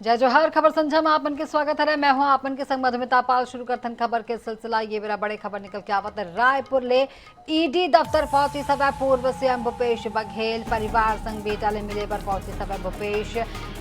जय जोहर खबर संझा में आपन के स्वागत है। मैं हूं आपन के संग मधुमिता पाल। शुरू करथन खबर के सिलसिला। ये मेरा बड़े खबर निकल के आवत है रायपुर ले ईडी दफ्तर पहुंची सभा पूर्व सीएम भूपेश बघेल परिवार संग बेटा ले मिले पर पहुंची सभा भूपेश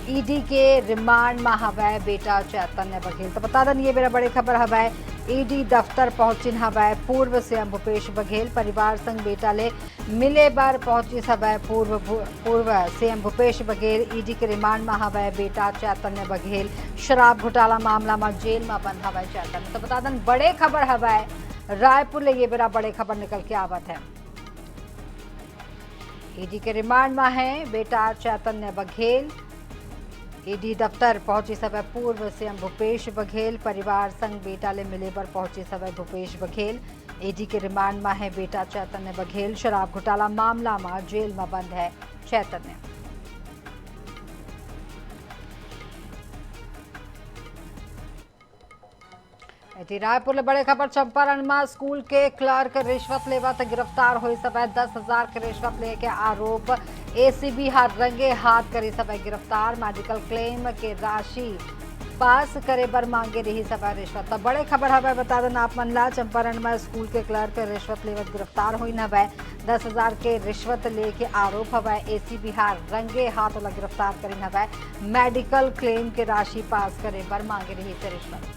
ईडी के रिमांड में हवै बेटा चैतन्य बघेल। तो बता दें ये मेरा बड़े खबर हवै ईडी दफ्तर पहुंचिन हवै पूर्व सीएम भूपेश बघेल परिवार संग बेटा ले मिले बार पहुंची सभै पूर्व सीएम भूपेश बघेल ईडी के रिमांड में हवै बेटा चैतन्य बघेल। शराब घोटाला मामला में जेल में बंद हवै चैतन्य। तो बता दें बड़े खबर हवै रायपुर ले ये मेरा बड़े खबर निकल के आवत है। ईडी के रिमांड में है बेटा चैतन्य बघेल। ईडी दफ्तर पहुंची सभा पूर्व सीएम भूपेश बघेल परिवार संग बेटा ले मिले पर पहुंची सभा भूपेश बघेल। ईडी के रिमांड में है बेटा चैतन्य बघेल। शराब घोटाला मामला में जेल में बंद है चैतन्य। रायपुर बड़े खबर चंपारण में स्कूल के क्लर्क रिश्वत लेवत गिरफ्तार हुई सभा 10,000 के रिश्वत ले के आरोप एसीबी हाथ रंगे हाथ करी सभा गिरफ्तार। मेडिकल क्लेम के राशि पास करे पर मांगे रही सभा रिश्वत। तो बड़े खबर हवे बता दें आप मनला चंपारण में स्कूल के क्लर्क रिश्वत लेवत गिरफ्तार हुई हवै 10,000 के रिश्वत लेके आरोप हवै एसीबी हाथ रंगे हाथ गिरफ्तार करी हवै। मेडिकल क्लेम के राशि पास करे पर मांगे रही से रिश्वत।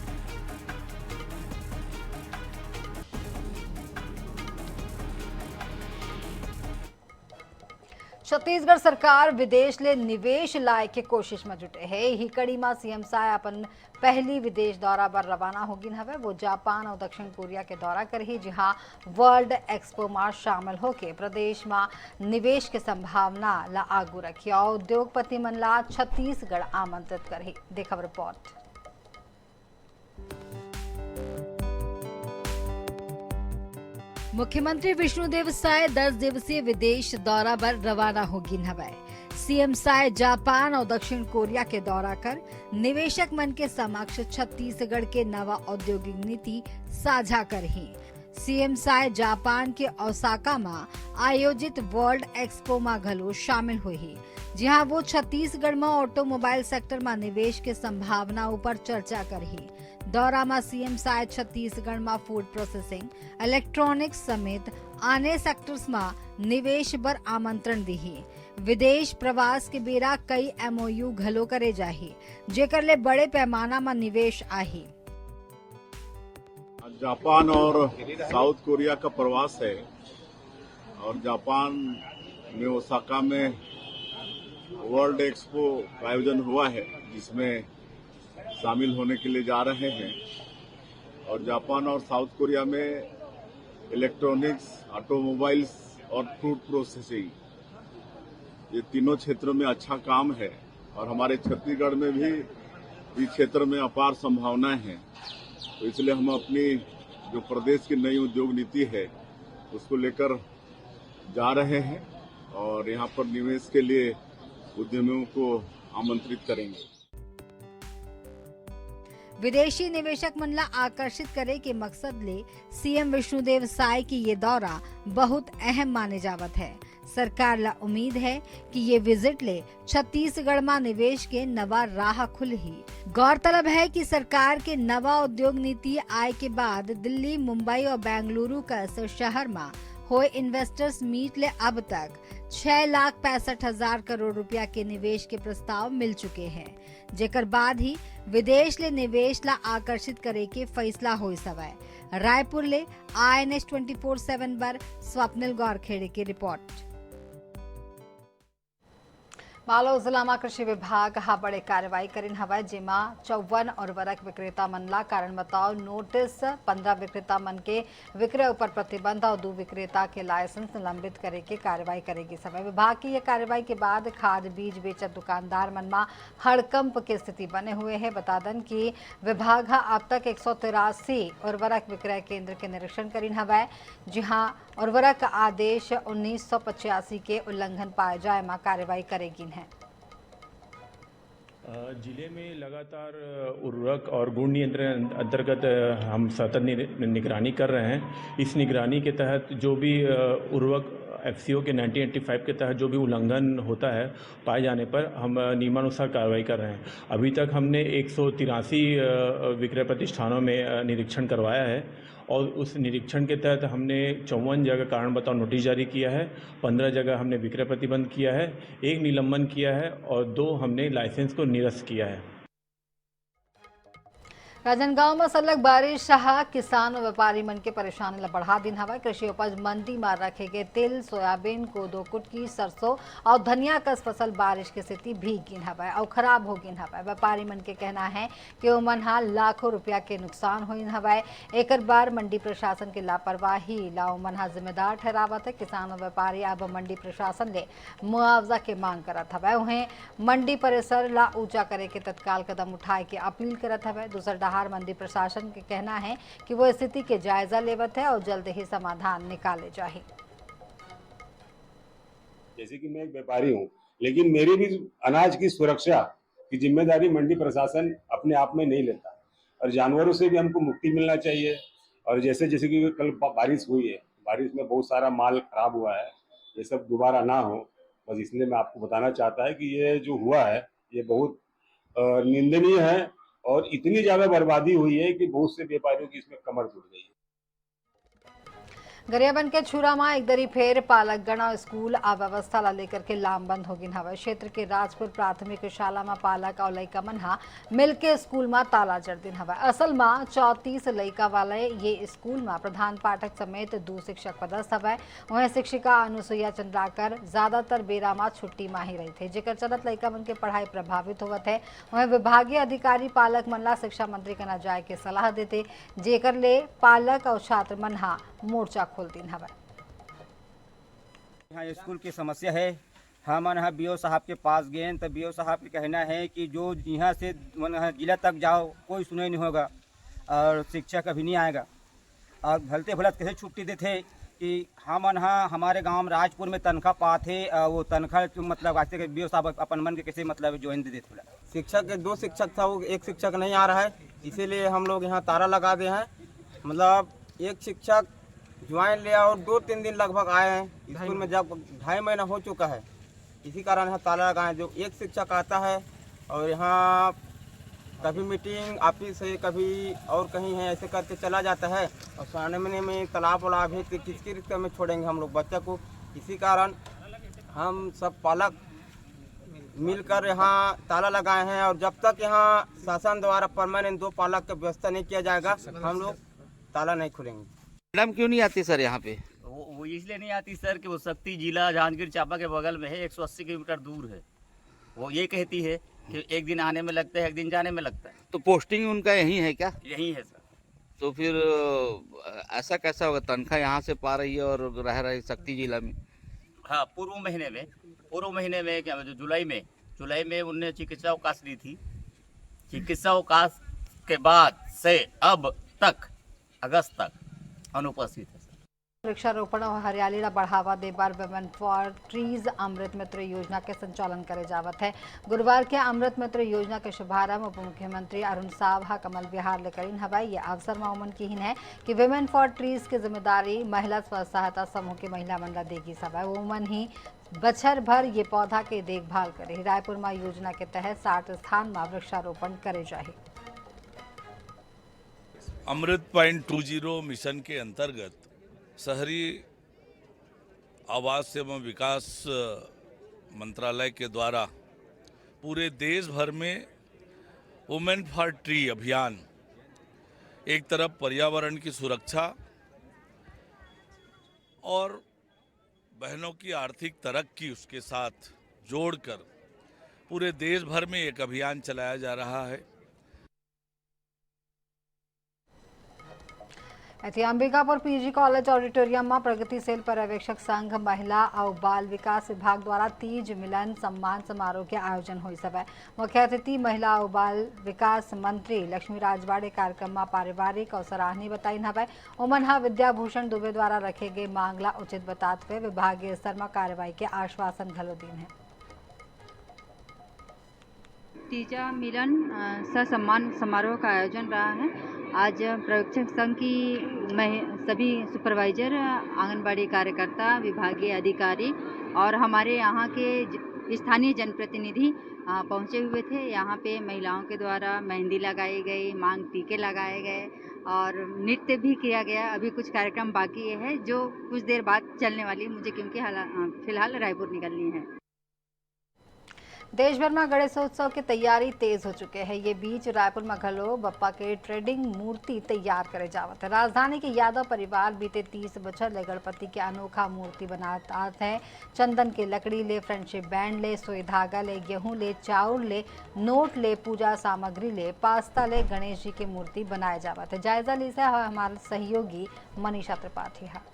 छत्तीसगढ़ सरकार विदेश ले निवेश लाए के कोशिश में जुटे है। ही कड़ी में सीएम साय अपन पहली विदेश दौरा पर रवाना होगिन हवे। वो जापान और दक्षिण कोरिया के दौरा कर ही जहां वर्ल्ड एक्सपो में शामिल होके प्रदेश में निवेश के संभावना ला आगू रखी और उद्योगपति मन ला छत्तीसगढ़ आमंत्रित कर ही। देखब रिपोर्ट। मुख्यमंत्री विष्णुदेव साय 10 दिवसीय विदेश दौरा पर रवाना होगिन हवै। सीएम साय जापान और दक्षिण कोरिया के दौरा कर निवेशक मन के समक्ष छत्तीसगढ़ के नवा औद्योगिक नीति साझा कर ही। सीएम साय जापान के ओसाका में आयोजित वर्ल्ड एक्सपो में घलो शामिल हुई जहां वो छत्तीसगढ़ में ऑटोमोबाइल सेक्टर में निवेश के संभावना पर चर्चा कर ही। दौरा में सीएम साय छत्तीसगढ़ में फूड प्रोसेसिंग इलेक्ट्रॉनिक्स समेत आने सेक्टर्स में निवेश पर आमंत्रण दी। विदेश प्रवास के बेरा कई एमओयू घलो करे जाही जेकर ले बड़े पैमाना में निवेश आही। जापान और साउथ कोरिया का प्रवास है और जापान में ओसाका में वर्ल्ड एक्सपो का आयोजन हुआ है जिसमें शामिल होने के लिए जा रहे हैं। और जापान और साउथ कोरिया में इलेक्ट्रॉनिक्स, ऑटोमोबाइल्स और फूड प्रोसेसिंग ये तीनों क्षेत्रों में अच्छा काम है और हमारे छत्तीसगढ़ में भी इस क्षेत्र में अपार संभावनाएं हैं। तो इसलिए हम अपनी जो प्रदेश की नई उद्योग नीति है उसको लेकर जा रहे हैं और यहाँ पर निवेश के लिए उद्यमियों को आमंत्रित करेंगे। विदेशी निवेशक मन ला आकर्षित करे के मकसद ले सीएम विष्णुदेव साय की ये दौरा बहुत अहम माने जावत है। सरकार ला उम्मीद है कि ये विजिट ले छत्तीसगढ़ में निवेश के नवा राह खुल ही। गौरतलब है कि सरकार के नवा उद्योग नीति आए के बाद दिल्ली, मुंबई और बेंगलुरु का शहर में हुए इन्वेस्टर्स मीट ले अब तक 6,65,000 करोड़ रुपया के निवेश के प्रस्ताव मिल चुके हैं जेकर बाद ही विदेश ले निवेश ला आकर्षित करे के फैसला हो सवै। रायपुर ले INS 24/7 पर स्वप्निल गौरखेड़े की रिपोर्ट। बालोद जिला में कृषि विभाग हा बड़े कार्रवाई करिन हवै जेमा 54 उर्वरक विक्रेता मन ला कारण बताओ नोटिस 15 विक्रेता मन के विक्रय ऊपर प्रतिबंध और 2 विक्रेता के लाइसेंस निलंबित करे के कार्रवाई करेगी। समय विभाग की यह कार्रवाई के बाद खाद बीज बेचत दुकानदार मन में हड़कंप की स्थिति बने हुए है। बता दें कि विभाग हा अब तक 183 उर्वरक विक्रय केंद्र के निरीक्षण करिन हवै जहां उर्वरक आदेश 1985 के उल्लंघन पाए जाए में कार्रवाई करेगी। जिले में लगातार उर्वरक और गुण नियंत्रण अंतर्गत हम सतत निगरानी कर रहे हैं। इस निगरानी के तहत जो भी उर्वरक FCO के 1985 के तहत जो भी उल्लंघन होता है पाए जाने पर हम नियमानुसार कार्रवाई कर रहे हैं। अभी तक हमने 183 विक्रय प्रतिष्ठानों में निरीक्षण करवाया है और उस निरीक्षण के तहत हमने 54 जगह कारण बताओ नोटिस जारी किया है, 15 जगह हमने विक्रय प्रतिबंध किया है, 1 निलंबन किया है और 2 हमने लाइसेंस को निरस्त किया है। राजनांदगांव में सलग बारिश रहा किसान और व्यापारी मन के परेशानी ला बढ़ा दिन हवा। कृषि उपज मंडी में रखे गए तिल, सोयाबीन, कोदो, कुटकी, सरसों और धनिया कस फसल बारिश की स्थिति भीग गिन हवा और खराब हो गिन हवा। व्यापारी मन के कहना है कि ओमन हा लाखों रुपया के नुकसान हो हवा। एक बार मंडी प्रशासन की लापरवाही ला ओमन हा जिम्मेदार ठहरावत है। किसान और व्यापारी अब मंडी प्रशासन ले मुआवजा के मांग करत हवा। उन्हें मंडी परिसर ला ऊंचा करे के तत्काल कदम उठाए के अपील करत हवा। दूसर मंडी प्रशासन के कहना है कि वो स्थिति के जायजा लेवत है और जल्द ही समाधान निकाले जाए। जैसे कि मैं एक व्यापारी हूँ, लेकिन मेरी भी अनाज की सुरक्षा की जिम्मेदारी मंडी प्रशासन अपने आप में नहीं लेता और जानवरों से भी हमको मुक्ति मिलना चाहिए। और जैसे जैसे कि कल बारिश हुई है, बारिश में बहुत सारा माल खराब हुआ है, ये सब दोबारा ना हो, बस इसलिए मैं आपको बताना चाहता है कि ये जो हुआ है ये बहुत निंदनीय है और इतनी ज्यादा बर्बादी हुई है कि बहुत से व्यापारियों की इसमें कमर टूट गई है। गरियाबंद के छुरा में एक दरी फेर पालकगण और स्कूल अव्यवस्था ला लेकर के लामबंद हो गिन हवा। क्षेत्र के राजपुर प्राथमिक शाला में पालक और लइका मन हा मिलके स्कूल में ताला जड़ दिन हवा। असल में 34 लइका वाले ये स्कूल में प्रधान पाठक समेत 2 शिक्षक पदस्थ हवा। वहीं शिक्षिका अनुसुईया चंद्राकर ज्यादातर बेरा में छुट्टी में ही रही थे, जेकर चलत लइका मन के पढ़ाई प्रभावित होवत है। वहीं विभागीय अधिकारी पालक मन ला शिक्षा मंत्री के न जाए के सलाह देते, जेकर ले पालक और छात्र मन हा मोर्चा खोल दिन हवा। यहाँ स्कूल की समस्या है। हम यहाँ बीओ साहब के पास गए तो बीओ साहब का कहना है कि जो यहाँ से जिला तक जाओ कोई सुनाई नहीं होगा और शिक्षक अभी नहीं आएगा। और भलते भलत कैसे छुट्टी देते कि हम यहाँ हमारे गांव में राजपुर में तनख्वाह पाते, वो तनख्वाह मतलब आज के बीओ साहब अपन मन के कैसे मतलब ज्वाइन दे देते। शिक्षक के 2 शिक्षक था, वो एक शिक्षक नहीं आ रहा है, इसीलिए हम लोग यहाँ ताला लगा दे हैं। मतलब एक शिक्षक ज्वाइन लिया और 2-3 दिन लगभग आए हैं स्कूल में, जब 2.5 महीना हो चुका है। इसी कारण यहाँ ताला लगाए। जो एक शिक्षक आता है और यहाँ कभी मीटिंग ऑफिस है, कभी और कहीं है, ऐसे करके चला जाता है और सामने में तालाब वालाब है, किसकी रिश्ते में छोड़ेंगे हम लोग बच्चा को। इसी कारण हम सब पालक मिलकर यहाँ ताला लगाए हैं और जब तक यहाँ शासन द्वारा परमानेंट 2 पालक का व्यवस्था नहीं किया जाएगा हम लोग ताला नहीं खुलेंगे। मैडम क्यों नहीं आती सर यहाँ पे? वो इसलिए नहीं आती सर कि वो शक्ति जिला जांजगीर चांपा के बगल में है, 180 किलोमीटर दूर है। वो ये कहती है कि एक दिन आने में लगता है, एक दिन जाने में लगता है। तो पोस्टिंग उनका यही है क्या? यही है सर। तो फिर ऐसा कैसा होगा? तनख्वाह यहाँ से पा रही है और रह रही शक्ति जिला में। हाँ, पूर्व महीने में क्या जुलाई में उनने चिकित्सा अवकाश ली थी। चिकित्सा अवकाश के बाद से अब तक अगस्त तक अनुपस्थित है। वृक्षारोपण और हरियाली ला बढ़ावा दे बार वुमेन फॉर ट्रीज अमृत मित्र योजना के संचालन करे जावत है। गुरुवार के अमृत मित्र योजना के शुभारंभ उप मुख्यमंत्री अरुण साव कमल विहार ले करीन हवाई। ये अवसर में उमन की हिन है कि वुमेन फॉर ट्रीज की जिम्मेदारी महिला स्व सहायता समूह की महिला मंडल देगी। सभा उमन ही बछर भर ये पौधा के देखभाल करे। रायपुर में योजना के तहत 60 स्थान में वृक्षारोपण करे जाए। अमृत.20 मिशन के अंतर्गत शहरी आवास एवं विकास मंत्रालय के द्वारा पूरे देश भर में वुमेन फॉर ट्री अभियान एक तरफ पर्यावरण की सुरक्षा और बहनों की आर्थिक तरक्की उसके साथ जोड़कर पूरे देश भर में एक अभियान चलाया जा रहा है। अंबिकापुर पीजी कॉलेज ऑडिटोरियम में प्रगतिशील पर्यवेक्षक संघ महिला और बाल विकास विभाग द्वारा तीज मिलन सम्मान समारोह के आयोजन हुई। सभा मुख्य अतिथि महिला और बाल विकास मंत्री लक्ष्मी राजवाड़े कार्यक्रम में पारिवारिक और सराहनीय बताई हवा। उमन विद्याभूषण दुबे द्वारा रखे गए मांगला उचित बताते हुए विभागीय स्तर में कार्रवाई के आश्वासन घलो दिन है। तीजा मिलन सह सम्मान समारोह का आयोजन रहा है आज पर्यवेक्षक संघ की सभी सुपरवाइजर, आंगनबाड़ी कार्यकर्ता, विभागीय अधिकारी और हमारे यहाँ के स्थानीय जनप्रतिनिधि पहुँचे हुए थे। यहाँ पे महिलाओं के द्वारा मेहंदी लगाई गई, मांग टीके लगाए गए और नृत्य भी किया गया। अभी कुछ कार्यक्रम बाकी है जो कुछ देर बाद चलने वाली है मुझे, क्योंकि फिलहाल रायपुर निकलनी है। देश भर में गणेशोत्सव की तैयारी तेज हो चुके हैं। ये बीच रायपुर में घलो बप्पा के ट्रेडिंग मूर्ति तैयार करे जावत है। राजधानी के यादव परिवार बीते 30 बछर ले गणपति के अनोखा मूर्ति बनाता है। चंदन के लकड़ी ले, फ्रेंडशिप बैंड ले, सोई धागा ले, गेहूं ले, चाउर ले, नोट ले, पूजा सामग्री ले, पास्ता ले, गणेश जी की मूर्ति बनाए जावत है। जायजा ली से हमारे सहयोगी मनीषा त्रिपाठी है।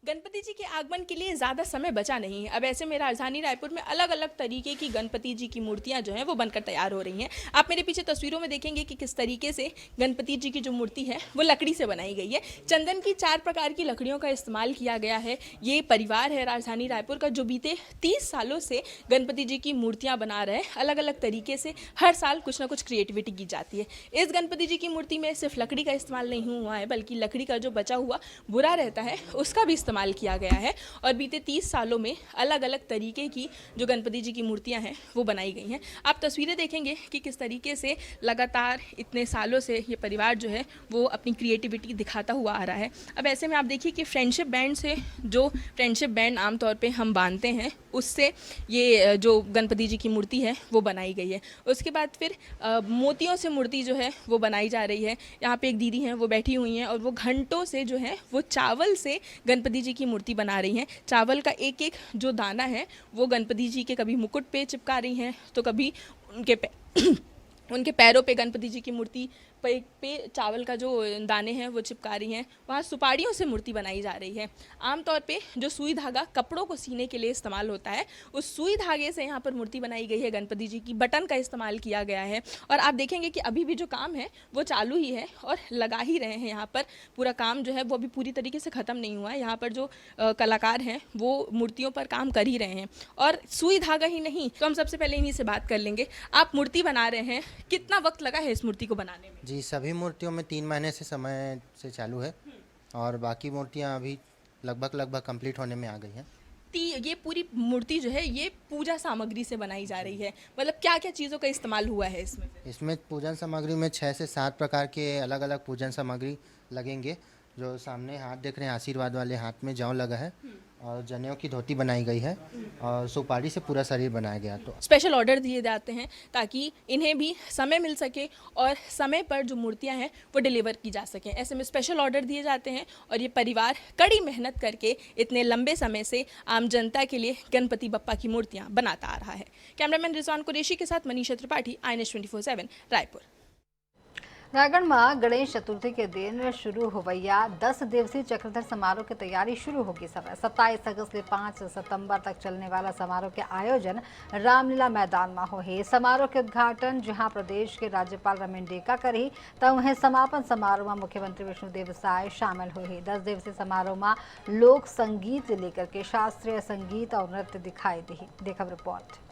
गणपति जी के आगमन के लिए ज़्यादा समय बचा नहीं है। अब ऐसे में राजधानी रायपुर में अलग अलग तरीके की गणपति जी की मूर्तियां जो हैं वो बनकर तैयार हो रही हैं। आप मेरे पीछे तस्वीरों में देखेंगे कि किस तरीके से गणपति जी की जो मूर्ति है वो लकड़ी से बनाई गई है। चंदन की 4 प्रकार की लकड़ियों का इस्तेमाल किया गया है। ये परिवार है राजधानी रायपुर का जो बीते 30 सालों से गणपति जी की मूर्तियाँ बना रहे हैं। अलग अलग तरीके से हर साल कुछ ना कुछ क्रिएटिविटी की जाती है। इस गणपति जी की मूर्ति में सिर्फ लकड़ी का इस्तेमाल नहीं हुआ है, बल्कि लकड़ी का जो बचा हुआ बुरा रहता है उसका भी इस्तेमाल किया गया है। और बीते 30 सालों में अलग अलग तरीके की जो गणपति जी की मूर्तियां हैं वो बनाई गई हैं। आप तस्वीरें देखेंगे कि किस तरीके से लगातार इतने सालों से ये परिवार जो है वो अपनी क्रिएटिविटी दिखाता हुआ आ रहा है। अब ऐसे में आप देखिए कि फ्रेंडशिप बैंड से, जो फ्रेंडशिप बैंड आमतौर पे हम बांधते हैं, उससे ये जो गणपति जी की मूर्ति है वो बनाई गई है। उसके बाद फिर मोतियों से मूर्ति जो है वो बनाई जा रही है। यहाँ पे एक दीदी हैं वो बैठी हुई हैं और वो घंटों से जो है वो चावल से गणपति जी की मूर्ति बना रही हैं। चावल का एक एक जो दाना है वो गणपति जी के कभी मुकुट पे चिपका रही हैं, तो कभी उनके पैरों पे गणपति जी की मूर्ति पे चावल का जो दाने हैं वो चिपका रही हैं। वहाँ सुपारियों से मूर्ति बनाई जा रही है। आमतौर पे जो सुई धागा कपड़ों को सीने के लिए इस्तेमाल होता है, उस सुई धागे से यहाँ पर मूर्ति बनाई गई है गणपति जी की। बटन का इस्तेमाल किया गया है और आप देखेंगे कि अभी भी जो काम है वो चालू ही है और लगा ही रहे हैं। यहाँ पर पूरा काम जो है वो अभी पूरी तरीके से ख़त्म नहीं हुआ है। यहाँ पर जो कलाकार हैं वो मूर्तियों पर काम कर ही रहे हैं। और सुई धागा ही नहीं, तो हम सबसे पहले इन्हीं से बात कर लेंगे। आप मूर्ति बना रहे हैं, कितना वक्त लगा है इस मूर्ति को बनाने में? जी, सभी मूर्तियों में 3 महीने से समय से चालू है और बाकी मूर्तियां अभी लगभग कंप्लीट होने में आ गई हैं। ये पूरी मूर्ति जो है ये पूजा सामग्री से बनाई जा रही है, मतलब क्या क्या चीज़ों का इस्तेमाल हुआ है इसमें? इसमें पूजन सामग्री में 6 से 7 प्रकार के अलग अलग पूजन सामग्री लगेंगे। जो सामने हाथ देख रहे हैं, आशीर्वाद वाले हाथ में जौ लगा है और जनेऊ की धोती बनाई गई है और सुपारी से पूरा शरीर बनाया गया। तो स्पेशल ऑर्डर दिए जाते हैं ताकि इन्हें भी समय मिल सके और समय पर जो मूर्तियां हैं वो डिलीवर की जा सकें। ऐसे में स्पेशल ऑर्डर दिए जाते हैं और ये परिवार कड़ी मेहनत करके इतने लंबे समय से आम जनता के लिए गणपति बप्पा की मूर्तियां बनाता आ रहा है। कैमरामैन रिजवान कुरैशी के साथ मनीषा त्रिपाठी, INS 24/7 रायपुर। रायगढ़ में गणेश चतुर्थी के दिन शुरू होवैया 10 दिवसीय चक्रधर समारोह की तैयारी शुरू होगी। समय 27 अगस्त से 5 सितंबर तक चलने वाला समारोह के आयोजन रामलीला मैदान में होही। समारोह के उद्घाटन जहां प्रदेश के राज्यपाल रमेन डेका करी, तो वहीं समापन समारोह में मुख्यमंत्री विष्णुदेव साय शामिल हुई। 10 दिवसीय समारोह में लोक संगीत से लेकर के शास्त्रीय संगीत और नृत्य दिखाई दी। देखब रिपोर्ट।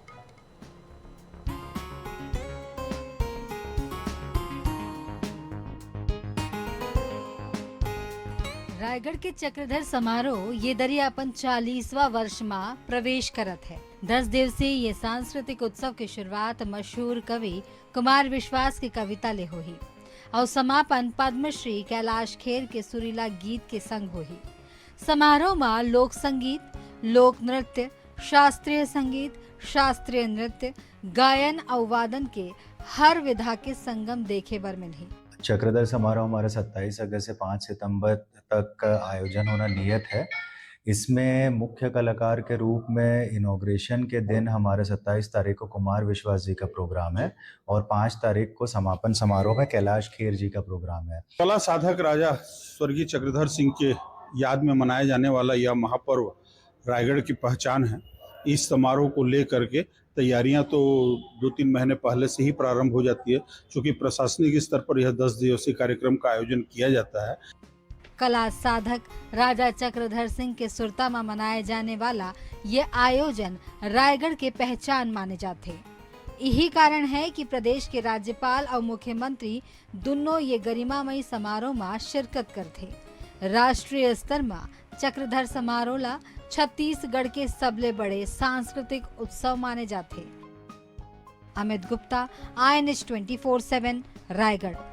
रायगढ़ के चक्रधर समारोह ये दरी अपन 40वां वर्ष में प्रवेश करत है। 10 दिवसीय ये सांस्कृतिक उत्सव की शुरुआत मशहूर कवि कुमार विश्वास की कविता ले हुई और समापन पद्मश्री कैलाश खेर के सुरीला गीत के संग हुई। समारोह में लोक संगीत, लोक नृत्य, शास्त्रीय संगीत, शास्त्रीय नृत्य, गायन और वादन के हर विधा के संगम देखे बर मिली। चक्रधर समारोह हमारा 27 अगस्त से 5 सितंबर तक आयोजन होना नियत है। इसमें मुख्य कलाकार के रूप में इनॉग्रेशन के दिन हमारे 27 तारीख को कुमार विश्वास जी का प्रोग्राम है और 5 तारीख को समापन समारोह में कैलाश खेर जी का प्रोग्राम है। कला साधक राजा स्वर्गीय चक्रधर सिंह के याद में मनाया जाने वाला यह महापर्व रायगढ़ की पहचान है। इस समारोह को लेकर के तैयारियां तो 2-3 महीने पहले से ही प्रारंभ हो जाती है, क्योंकि प्रशासनिक स्तर पर यह 10 दिवसीय कार्यक्रम का आयोजन किया जाता है। कला साधक राजा चक्रधर सिंह के सुरता में मनाए जाने वाला ये आयोजन रायगढ़ के पहचान माने जाते। यही कारण है कि प्रदेश के राज्यपाल और मुख्यमंत्री दोनों ये गरिमामयी समारोह में शिरकत करते। राष्ट्रीय स्तर में चक्रधर समारोह ला छत्तीसगढ़ के सबले बड़े सांस्कृतिक उत्सव माने जाते। अमित गुप्ता, INH 24/7 रायगढ़।